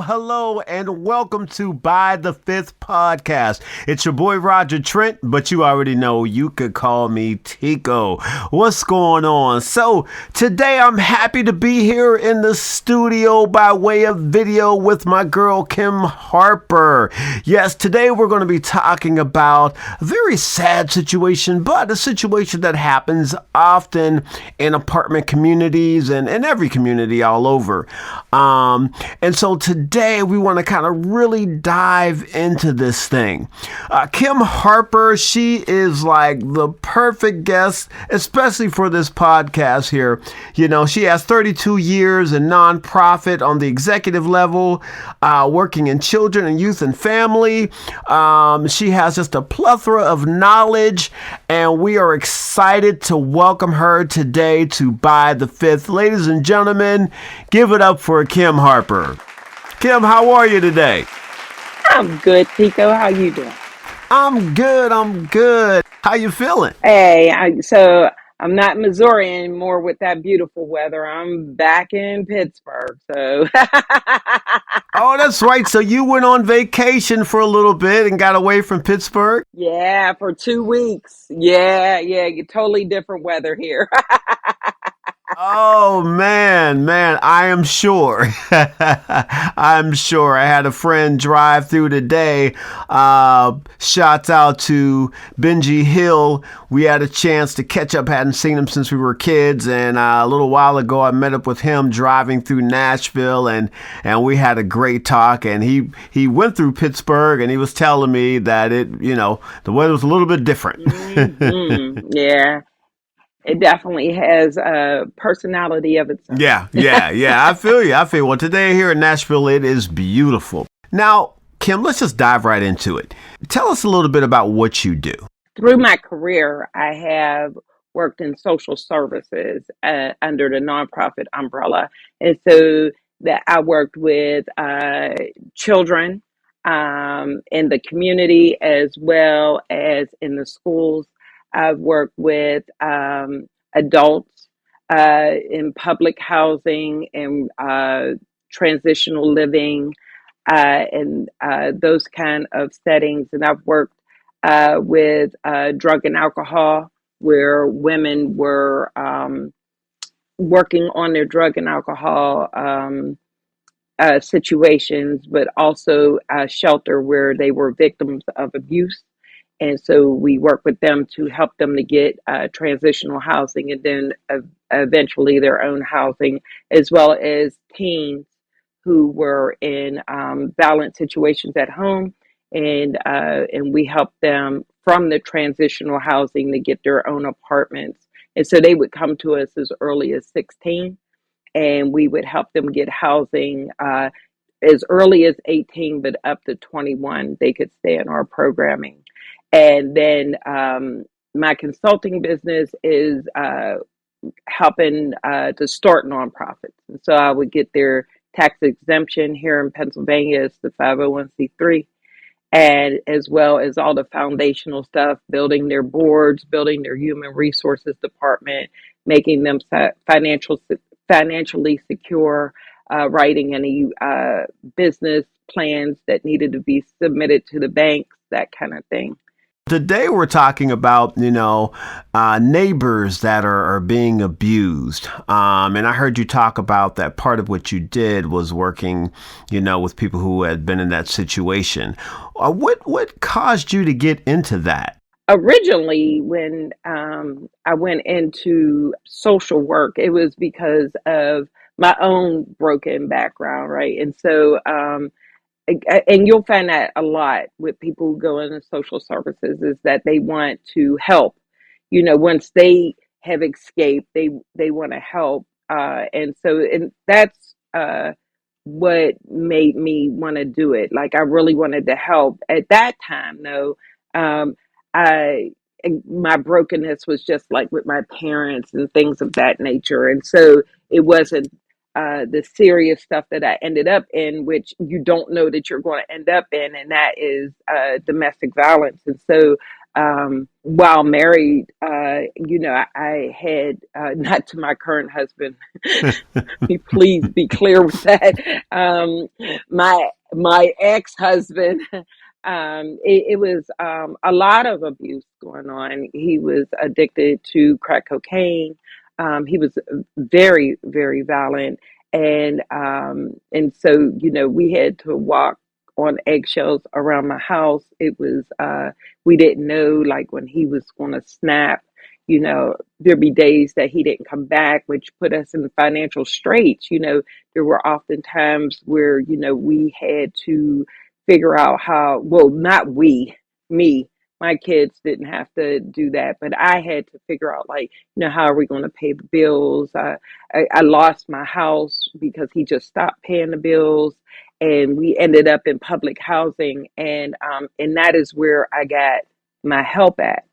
hello, and welcome to By the Fifth Podcast. It's your boy Roger Trent, but you already know you could call me Tico. What's going on? So today I'm happy to be here in the studio by way of video with my girl Kim Harper. Yes, today we're going to be talking about a very sad situation, but a situation that happens often in apartment communities and in every community all over. And so today we want to kind of really dive into this thing. Kim Harper, she is like the perfect guest, especially for this podcast here. You know, she has 32 years in nonprofit on the executive level, working in children and youth and family. She has just a plethora of knowledge, and we are excited to welcome her today to By the Fifth. Ladies and gentlemen, give it up for Kim Harper. Kim, how are you today? I'm good, Tico. How you doing? I'm good. How you feeling? So I'm not in Missouri anymore with that beautiful weather. I'm back in Pittsburgh. So Oh, that's right. So you went on vacation for a little bit and got away from Pittsburgh? yeah, for 2 weeks. Yeah, totally different weather here. Oh, man, I am sure. I'm sure. I had a friend drive through today. Shouts out to Benji Hill. We had a chance to catch up. Hadn't seen him since we were kids. And a little while ago, I met up with him driving through Nashville, and we had a great talk. And he went through Pittsburgh, and he was telling me that the weather was a little bit different. Yeah. It definitely has a personality of its own. Yeah. I feel you. Well, today here in Nashville, it is beautiful. Now, Kim, let's just dive right into it. Tell us a little bit about what you do. Through my career, I have worked in social services under the nonprofit umbrella. And so that I worked with children in the community as well as in the schools. I've worked with adults in public housing and transitional living and those kind of settings. And I've worked with drug and alcohol, where women were working on their drug and alcohol situations, but also shelter where they were victims of abuse. And so we work with them to help them to get transitional housing and then eventually their own housing, as well as teens who were in violent situations at home. And we help them from the transitional housing to get their own apartments. And so they would come to us as early as 16, and we would help them get housing as early as 18, but up to 21, they could stay in our programming. And then my consulting business is helping to start nonprofits. And so I would get their tax exemption here in Pennsylvania. It's the 501c3, and as well as all the foundational stuff, building their boards, building their human resources department, making them financially secure, writing any business plans that needed to be submitted to the banks, that kind of thing. Today we're talking about, neighbors that are being abused. And I heard you talk about that part of what you did was working, with people who had been in that situation. What caused you to get into that? Originally, when I went into social work, it was because of my own broken background, right? And so, and you'll find that a lot with people who go into social services, is that they want to help. Once they have escaped, they want to help. And that's what made me want to do it. Like, I really wanted to help. At that time, though, my brokenness was just like with my parents and things of that nature. And so it wasn't the serious stuff that I ended up in, which you don't know that you're going to end up in, and that is domestic violence. And so while married I had, not to my current husband, please be clear with that. Um, my ex-husband, it was a lot of abuse going on. He was addicted to crack cocaine. He was very, very violent, and so we had to walk on eggshells around my house. It was we didn't know like when he was going to snap. There'd be days that he didn't come back, which put us in financial straits. There were often times where, we had to figure out how, well, not we, me, my kids didn't have to do that, but I had to figure out, like, how are we going to pay the bills? I lost my house because he just stopped paying the bills, and we ended up in public housing, and that is where I got my help at,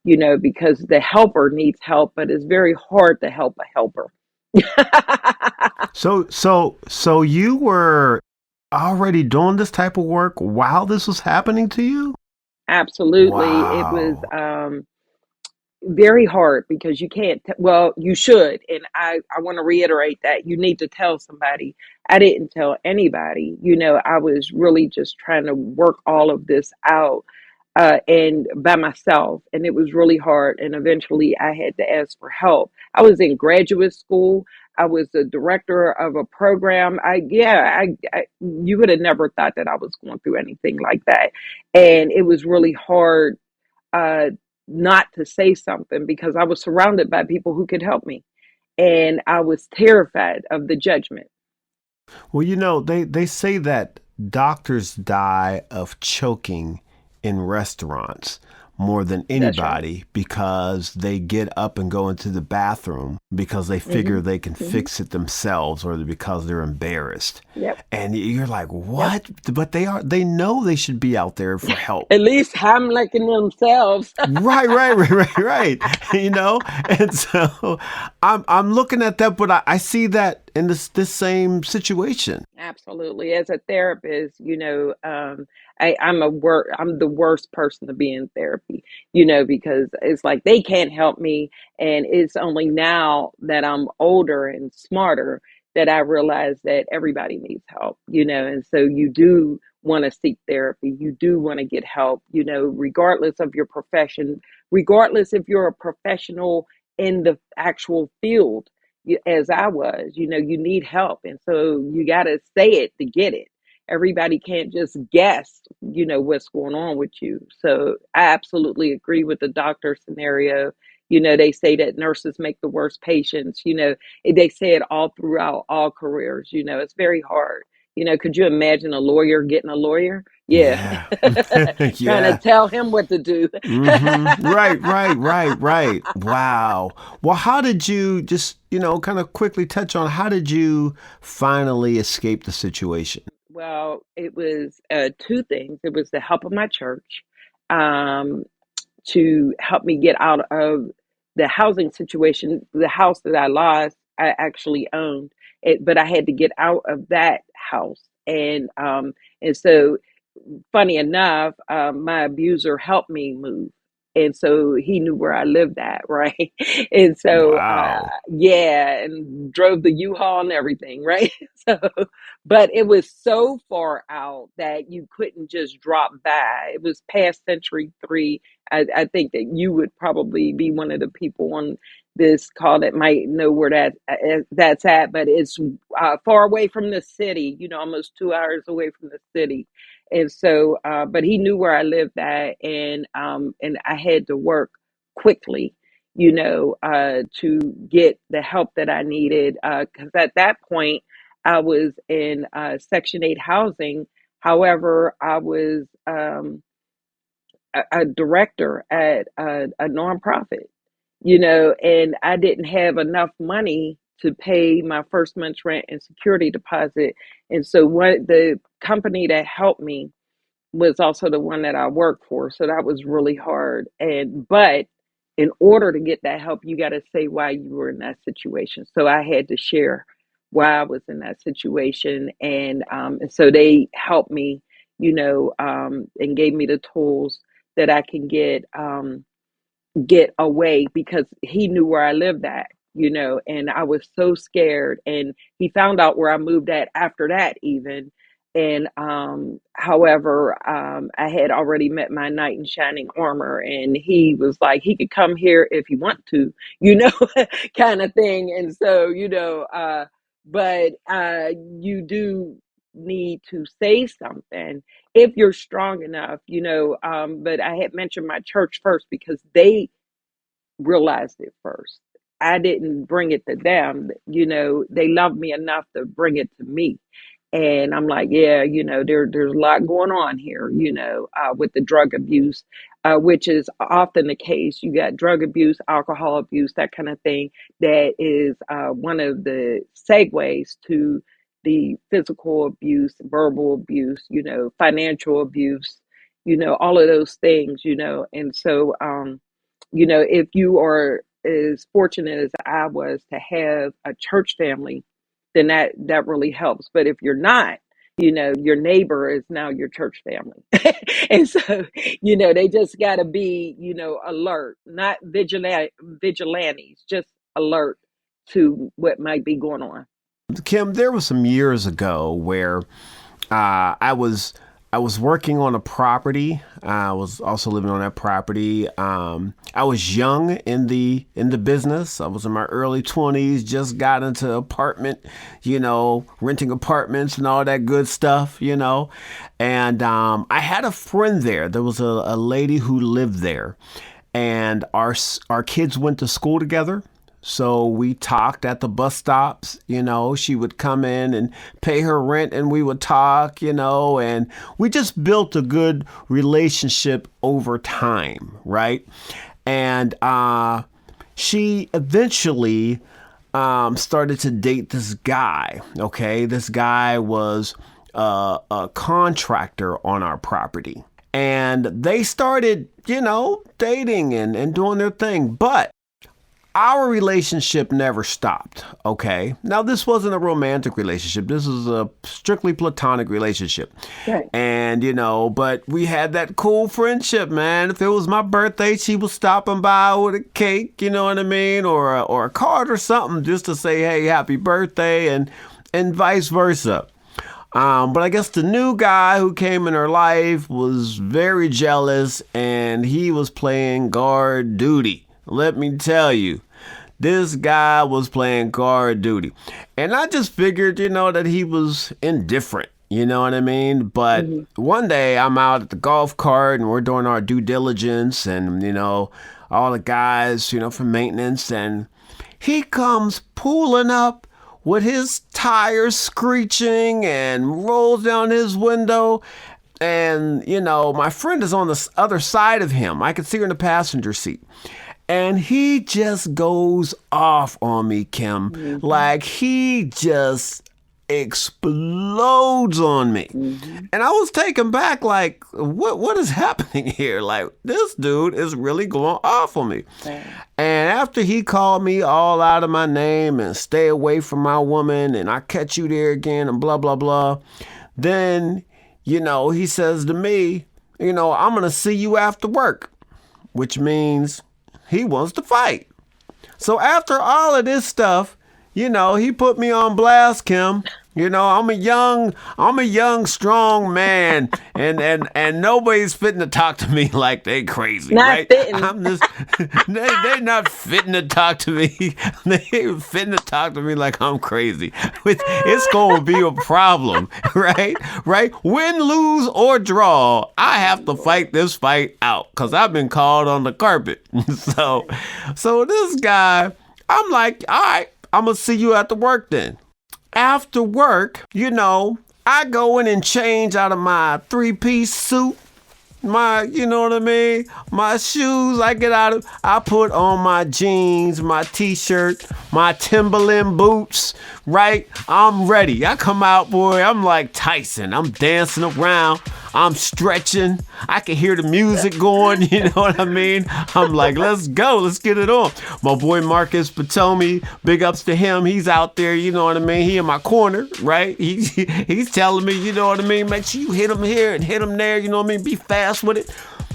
because the helper needs help, but it's very hard to help a helper. So you were already doing this type of work while this was happening to you? Absolutely. It was Wow. very hard because you can't, well, you should. And I want to reiterate that you need to tell somebody. I didn't tell anybody. I was really just trying to work all of this out and by myself. And it was really hard. And eventually I had to ask for help. I was in graduate school. I was the director of a program. You would have never thought that I was going through anything like that. And it was really hard uh, not to say something because I was surrounded by people who could help me. And I was terrified of the judgment. Well, they say that doctors die of choking in restaurants more than That's right. anybody because they get up and go into the bathroom because they figure Hmm. they can Hmm. fix it themselves or because they're embarrassed. Yep. And you're like, Yep. what? But they know they should be out there for help. At least Hamlet themselves. Right. And so I'm looking at that, but I see that in this same situation. Absolutely. As a therapist, I'm the worst person to be in therapy, because it's like they can't help me. And it's only now that I'm older and smarter that I realize that everybody needs help, and so you do want to seek therapy. You do want to get help, regardless of your profession, regardless if you're a professional in the actual field as I was, you need help. And so you got to say it to get it. Everybody can't just guess, what's going on with you. So I absolutely agree with the doctor scenario. They say that nurses make the worst patients. They say it all throughout all careers. It's very hard. Could you imagine a lawyer getting a lawyer? Yeah. Yeah. Trying to Yeah. tell him what to do. Right. Wow. Well, how did you just, kind of quickly touch on how did you finally escape the situation? Well, it was two things. It was the help of my church um, to help me get out of the housing situation. The house that I lost, I actually owned it, but I had to get out of that house. And so funny enough, my abuser helped me move. And so he knew where I lived at, right? And so, Wow. yeah, and drove the U-Haul and everything, right? So, but it was so far out that you couldn't just drop by. It was past Century 3. I think that you would probably be one of the people on this call that might know where that's at, but it's far away from the city, almost 2 hours away from the city. And so, but he knew where I lived at, and I had to work quickly, to get the help that I needed. Because at that point, I was in Section 8 housing. However, I was a director at a nonprofit, and I didn't have enough money to pay my first month's rent and security deposit. And so, what the company that helped me was also the one that I worked for. So that was really hard. But in order to get that help, you got to say why you were in that situation. So I had to share why I was in that situation. And so they helped me, and gave me the tools that I can get. get away because he knew where I lived at, and I was so scared. And he found out where I moved at after that, even. And however, I had already met my knight in shining armor, and he was like, he could come here if he want to, kind of thing. And so, but you do need to say something if you're strong enough, but I had mentioned my church first because they realized it first. I didn't bring it to them. They loved me enough to bring it to me. And I'm like, yeah, there's a lot going on here, with the drug abuse, which is often the case. You got drug abuse, alcohol abuse, that kind of thing. That is one of the segues to the physical abuse, verbal abuse, financial abuse, all of those things, And so, if you are as fortunate as I was to have a church family, then that really helps. But if you're not, your neighbor is now your church family. And so, they just got to be, alert, not vigilantes, just alert to what might be going on. Kim, there was some years ago where I was working on a property. I was also living on that property. I was young in the business. I was in my early 20s, just got into apartment, renting apartments and all that good stuff, And I had a friend there. There was a lady who lived there, and our kids went to school together. So we talked at the bus stops, she would come in and pay her rent and we would talk, and we just built a good relationship over time, right? And she eventually started to date this guy, okay? This guy was a contractor on our property. And they started, dating and doing their thing. But our relationship never stopped, okay? Now, this wasn't a romantic relationship. This was a strictly platonic relationship. Right. And, but we had that cool friendship, man. If it was my birthday, she was stopping by with a cake, you know what I mean? Or a card or something just to say, hey, happy birthday, and vice versa. But I guess the new guy who came in her life was very jealous, and he was playing guard duty. Let me tell you, this guy was playing guard duty. And I just figured, that he was indifferent. You know what I mean? But one day I'm out at the golf cart and we're doing our due diligence and, all the guys, for maintenance. And he comes pulling up with his tires screeching and rolls down his window. And, my friend is on the other side of him. I could see her in the passenger seat. And he just goes off on me, Kim. Mm-hmm. Like, he just explodes on me. Mm-hmm. And I was taken back, like, what is happening here? Like, this dude is really going off on me. Okay. And after he called me all out of my name and stay away from my woman and I catch you there again and blah, blah, blah, then, he says to me, I'm going to see you after work, which means he wants to fight. So after all of this stuff, he put me on blast, Kim. I'm a young, strong man, and nobody's fitting to talk to me like they crazy, not right? Fitting. I'm just they not fitting to talk to me. They fitting to talk to me like I'm crazy. It's going to be a problem, right? Right? Win, lose, or draw, I have to fight this fight out because I've been called on the carpet. So this guy, I'm like, all right, I'm gonna see you after work then. After work, I go in and change out of my 3-piece suit, my shoes. I put on my jeans, my t-shirt, my Timberland boots, right? I'm ready. I come out, boy, I'm like Tyson. I'm dancing around. I'm stretching. I can hear the music going, you know what I mean? I'm like, let's go. Let's get it on. My boy Marcus Potomi, big ups to him. He's out there, you know what I mean? He in my corner, right? He's telling me, you know what I mean? Make sure you hit him here and hit him there, you know what I mean? Be fast with it.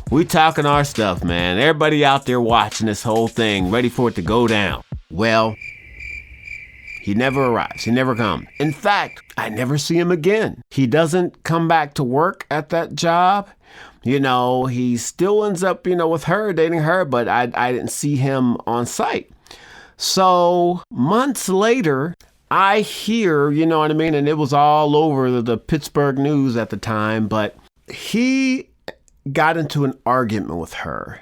We talking our stuff, man. Everybody out there watching this whole thing, ready for it to go down. Well, he never arrives. He never comes. In fact, I never see him again. He doesn't come back to work at that job. He still ends up, with her, dating her, but I didn't see him on site. So months later, I hear, you know what I mean? And it was all over the Pittsburgh news at the time, but he got into an argument with her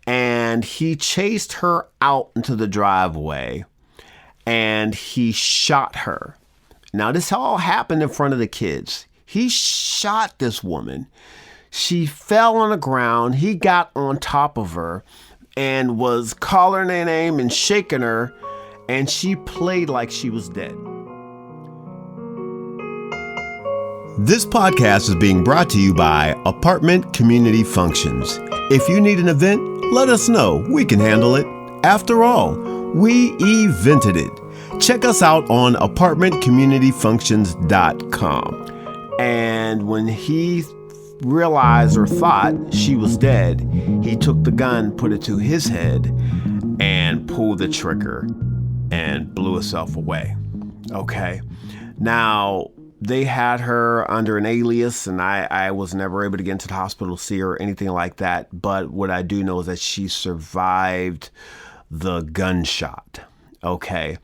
and he chased her out into the driveway and he shot her. Now, this all happened in front of the kids. He shot this woman. She fell on the ground. He got on top of her and was calling her name and shaking her, and she played like she was dead. This podcast is being brought to you by Apartment Community Functions. If you need an event, let us know. We can handle it. After all, we evented it. Check us out on apartmentcommunityfunctions.com. And when he realized or thought she was dead, he took the gun, put it to his head, and pulled the trigger and blew himself away. Okay. Now, they had her under an alias, and I was never able to get into the hospital to see her or anything like that. But what I do know is that she survived the gunshot. Okay.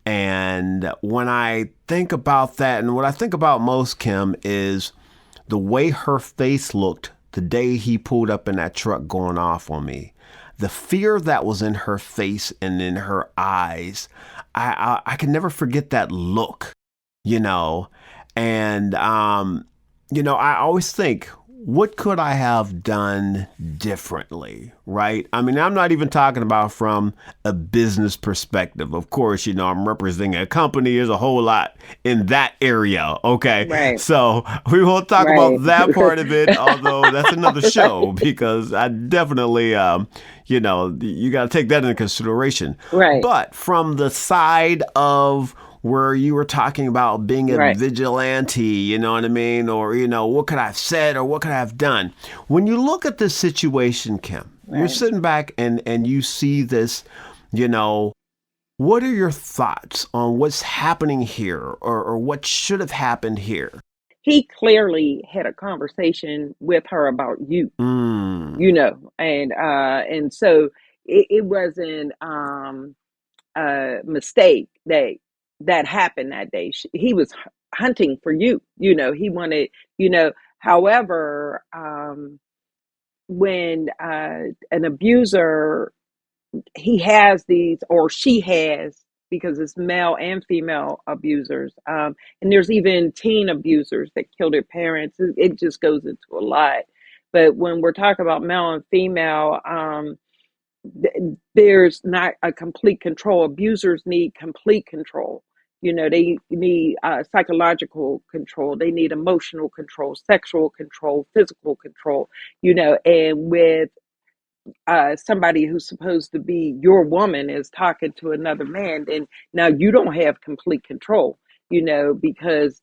And when I think about that, and what I think about most, Kim, is the way her face looked the day he pulled up in that truck going off on me. The fear that was in her face and in her eyes, I can never forget that look, And, I always think, what could I have done differently, right? I mean, I'm not even talking about from a business perspective. Of course, I'm representing a company. There's a whole lot in that area, okay? Right. So we won't talk about that part of it, although that's another show, because I definitely, you got to take that into consideration. Right. But from the side of where you were talking about being a vigilante, you know what I mean? Or, what could I have said or what could I have done? When you look at this situation, Kim, you're sitting back and you see this, what are your thoughts on what's happening here or what should have happened here? He clearly had a conversation with her about you, and so it wasn't a mistake that happened that day. He was hunting for you. He wanted, however, when an abuser, he has these, or she has, because it's male and female abusers. And there's even teen abusers that kill their parents. It just goes into a lot. But when we're talking about male and female, there's not a complete control. Abusers need complete control. They need psychological control. They need emotional control, sexual control, physical control, and with somebody who's supposed to be your woman is talking to another man, and now you don't have complete control, because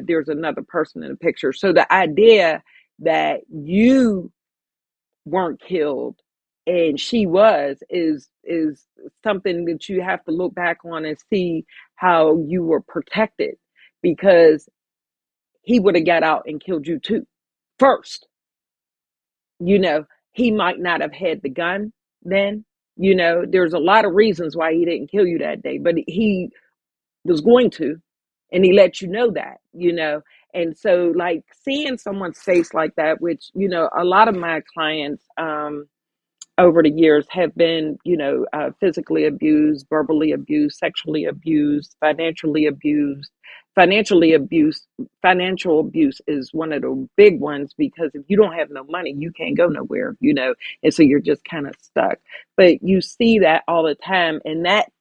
there's another person in the picture. So the idea that you weren't killed and she was is something that you have to look back on and see how you were protected, because he would have got out and killed you too first. He might not have had the gun then. There's a lot of reasons why he didn't kill you that day, but he was going to, and he let you know that. And so, like, seeing someone's face like that, which, a lot of my clients over the years have been, physically abused, verbally abused, sexually abused, financially abused. Financial abuse is one of the big ones, because if you don't have no money, you can't go nowhere, and so you're just kind of stuck. But you see that all the time, and that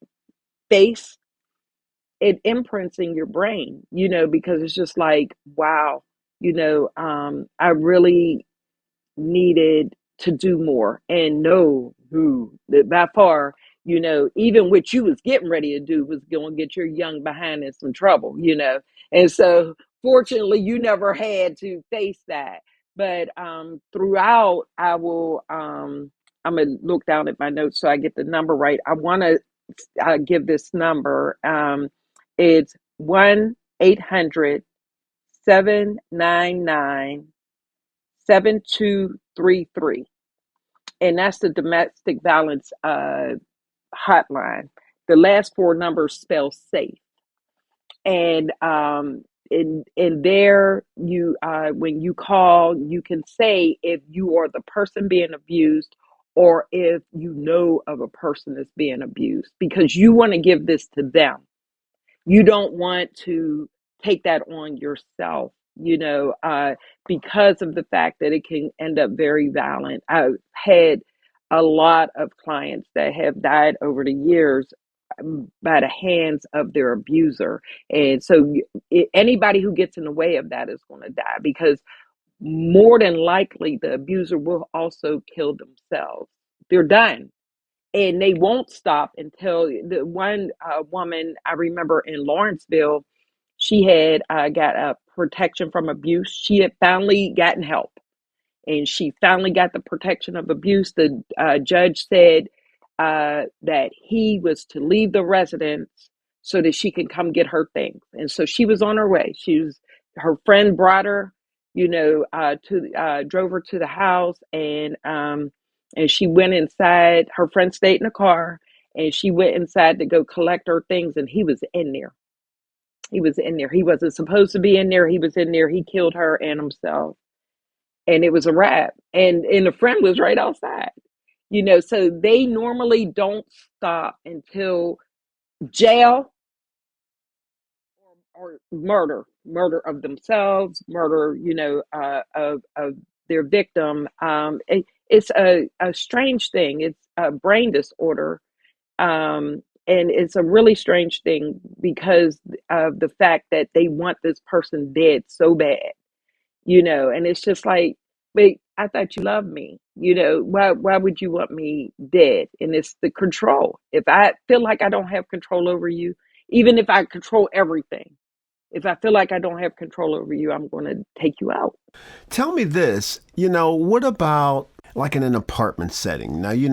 face, it imprints in your brain, because it's just like, wow, I really needed to do more and know who by far, even what you was getting ready to do was going to get your young behind in some trouble, and so fortunately you never had to face that. But throughout, I'm gonna look down at my notes so I get the number right. I want to give this number. It's 1-800-799-7233, and that's the domestic violence hotline. The last four numbers spell safe. And in there, you when you call, you can say if you are the person being abused, or if you know of a person that's being abused, because you want to give this to them. You don't want to take that on yourself, because of the fact that it can end up very violent. I've had a lot of clients that have died over the years by the hands of their abuser. And so anybody who gets in the way of that is going to die, because more than likely the abuser will also kill themselves. They're done, and they won't stop until the one woman I remember in Lawrenceville, she had got a protection from abuse. She had finally gotten help, and she finally got the protection of abuse. The judge said that he was to leave the residence so that she could come get her things, and so she was on her way. Her friend brought her, drove her to the house, and she went inside. Her friend stayed in the car, and she went inside to go collect her things, and he was in there. He was in there. He wasn't supposed to be in there. He was in there. He killed her and himself, and it was a wrap. And the friend was right outside. So they normally don't stop until jail, or murder of themselves, murder, of their victim. It's a strange thing. It's a brain disorder. And it's a really strange thing because of the fact that they want this person dead so bad, and it's just like, wait, I thought you loved me. Why would you want me dead? And it's the control. If I feel like I don't have control over you, even if I control everything, if I feel like I don't have control over you, I'm going to take you out. Tell me this, what about like in an apartment setting? Now, you're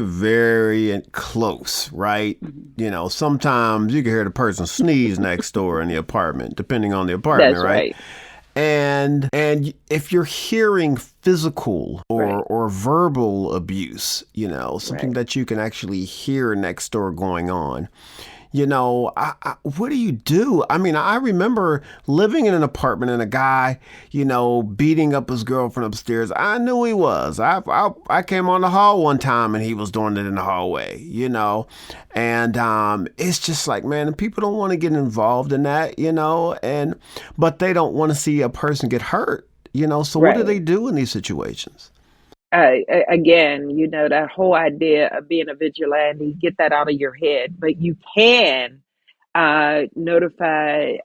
very close, right? Mhm. Sometimes you can hear the person sneeze next door in the apartment, depending on the apartment, That's right? right. And if you're hearing physical Right. or verbal abuse, something Right. that you can actually hear next door going on, what do you do? I mean, I remember living in an apartment and a guy, beating up his girlfriend upstairs. I knew he was. I came on the hall one time and he was doing it in the hallway, and it's just like, man, people don't want to get involved in that, but they don't want to see a person get hurt, so what do they Right. do in these situations? Again, that whole idea of being a vigilante, get that out of your head. But you can notify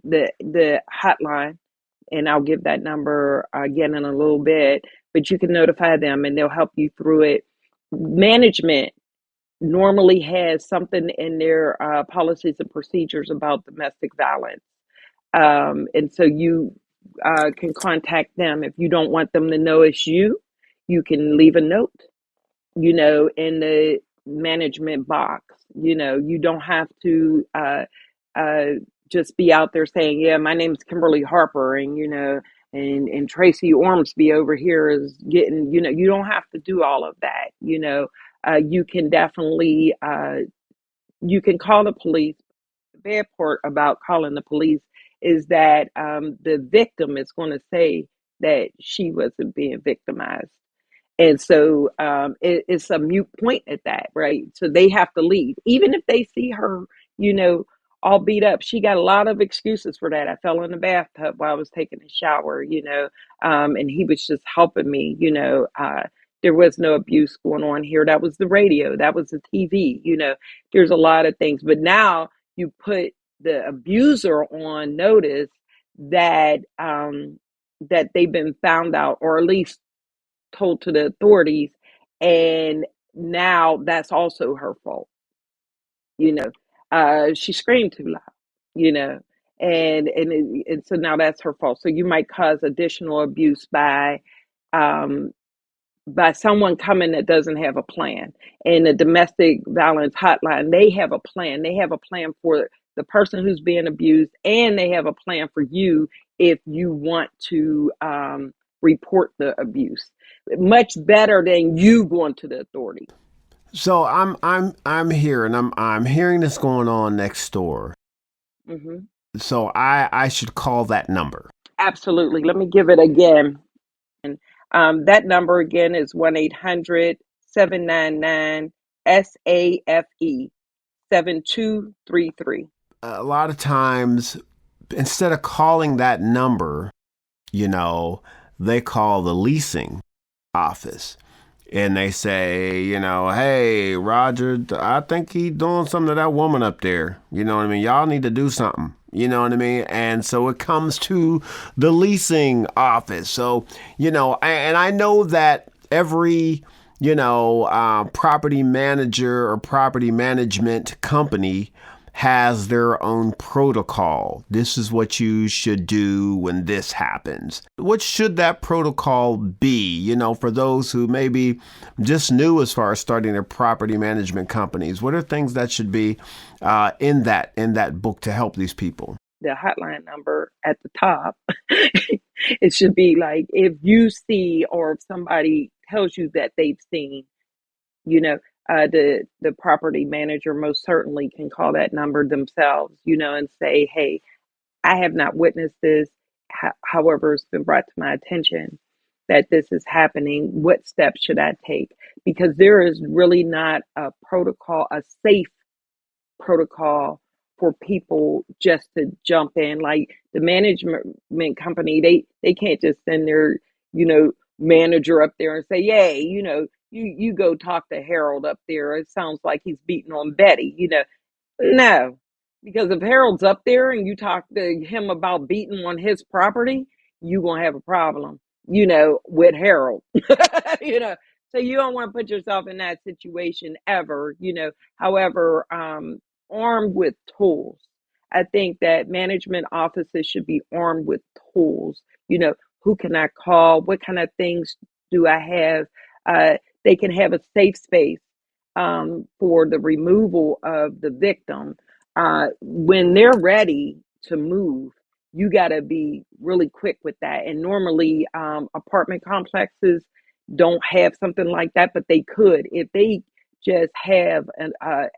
the hotline, and I'll give that number again in a little bit. But you can notify them, and they'll help you through it. Management normally has something in their policies and procedures about domestic violence, and so you can contact them if you don't want them to know it's you. You can leave a note, in the management box. You don't have to uh, just be out there saying, "Yeah, my name's Kymberly Harper," and and Tracy Ormsby over here is getting. You don't have to do all of that. You can definitely you can call the police. The bad part about calling the police is that the victim is going to say that she wasn't being victimized, and so it's a mute point at that, right? So they have to leave. Even if they see her, you know, all beat up, she got a lot of excuses for that. I fell in the bathtub while I was taking a shower, and he was just helping me, there was no abuse going on here. That was the radio, that was the TV, there's a lot of things. But now you put the abuser on notice that that they've been found out, or at least told to the authorities, and now that's also her fault. you know she screamed too loud, you know And so now that's her fault. So you might cause additional abuse um, by someone coming that doesn't have a plan. And the domestic violence hotline, they have a plan. They have a plan for the person who's being abused, and they have a plan for you if you want to report the abuse. Much better than you going to the authorities. So I'm here, and I'm hearing this going on next door. Hmm. So I should call that number. Absolutely. Let me give it again. That number again is 1-800-799-SAFE 7233. A lot of times, instead of calling that number, you know, they call the leasing office, and they say, hey, Roger, I think he doing something to that woman up there. You know what I mean? Y'all need to do something. You know what I mean? And so it comes to the leasing office. So, and I know that every, property manager or property management company has their own protocol. This is what you should do when this happens. What should that protocol be, for those who maybe just new as far as starting their property management companies? What are things that should be in that book to help these people? The hotline number at the top, it should be like, if you see or if somebody tells you that they've seen, you know, the property manager most certainly can call that number themselves, and say, hey, I have not witnessed this. However, it's been brought to my attention that this is happening. What steps should I take? Because there is really not a protocol, a safe protocol for people just to jump in. Like the management company, they can't just send their, manager up there and say, yay, you go talk to Harold up there. It sounds like he's beating on Betty, No, because if Harold's up there and you talk to him about beating on his property, you gonna have a problem, with Harold. you know, so you don't want to put yourself in that situation ever. However, armed with tools, I think that management offices should be armed with tools. Who can I call? What kind of things do I have? They can have a safe space for the removal of the victim. When they're ready to move, you got to be really quick with that. And normally, apartment complexes don't have something like that, but they could if they just have an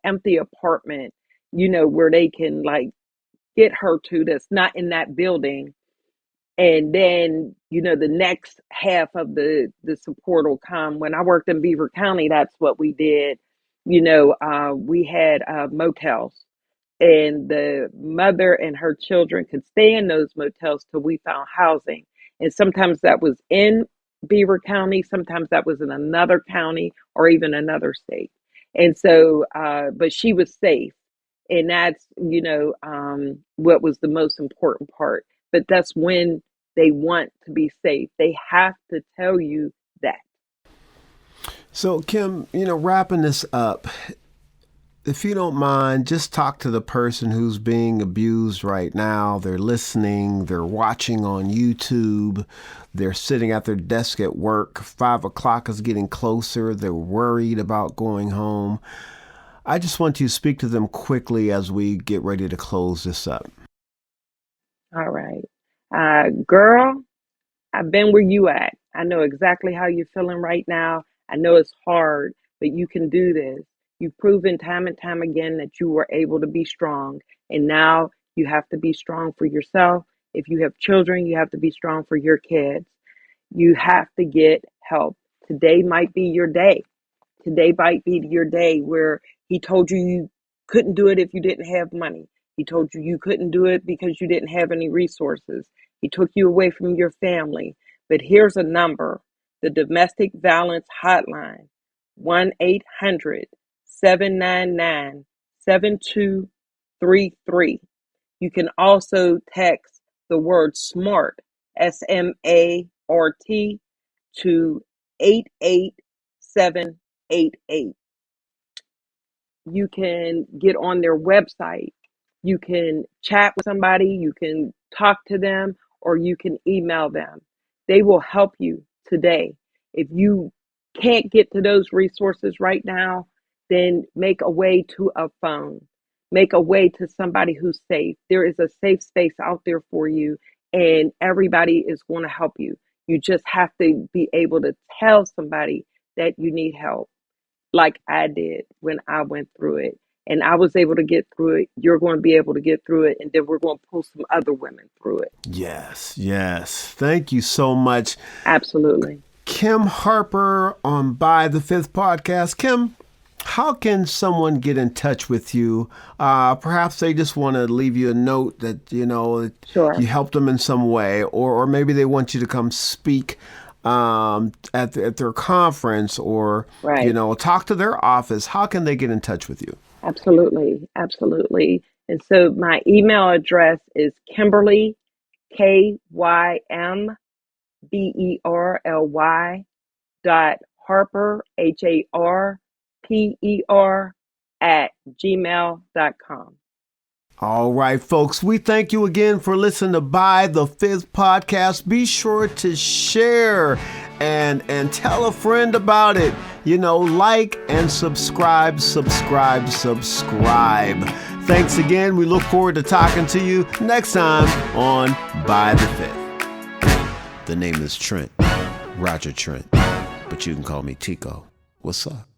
empty apartment, where they can like get her to that's not in that building, and then the next half of the support will come. When I worked in Beaver County, that's what we did. We had motels, and the mother and her children could stay in those motels till we found housing. And sometimes that was in Beaver County, sometimes that was in another county or even another state. And so but she was safe, and that's what was the most important part. But that's when they want to be safe, they have to tell you that. So, Kim, wrapping this up, if you don't mind, just talk to the person who's being abused right now. They're listening, they're watching on YouTube, they're sitting at their desk at work. 5 o'clock is getting closer, they're worried about going home. I just want you to speak to them quickly as we get ready to close this up. All right. Girl, I've been where you at. I know exactly how you're feeling right now. I know it's hard, but you can do this. You've proven time and time again that you were able to be strong. And now you have to be strong for yourself. If you have children, you have to be strong for your kids. You have to get help. Today might be your day. Today might be your day where he told you you couldn't do it if you didn't have money. He told you you couldn't do it because you didn't have any resources. He took you away from your family. But here's a number, the domestic violence hotline, 1-800-799-7233. You can also text the word SMART, SMART, to 88788. You can get on their website, You can chat with somebody, you can talk to them, or you can email them. They will help you today. If you can't get to those resources right now, then make a way to a phone. Make a way to somebody who's safe. There is a safe space out there for you, and everybody is going to help you. You just have to be able to tell somebody that you need help, like I did when I went through it. And I was able to get through it. You're going to be able to get through it. And then we're going to pull some other women through it. Yes, yes. Thank you so much. Absolutely. Kim Harper on By the Fifth Podcast. Kim, how can someone get in touch with you? Perhaps they just want to leave you a note that, Sure. you helped them in some way, or maybe they want you to come speak at their conference, or, Right. talk to their office. How can they get in touch with you? Absolutely. Absolutely. And so my email address is Kymberly, KYMBERLY Harper, HARPER @gmail.com. All right, folks, we thank you again for listening to By the Fifth Podcast. Be sure to share and tell a friend about it. Like and subscribe. Thanks again. We look forward to talking to you next time on By the Fifth. The name is Trent, Roger Trent, but you can call me Tico. What's up?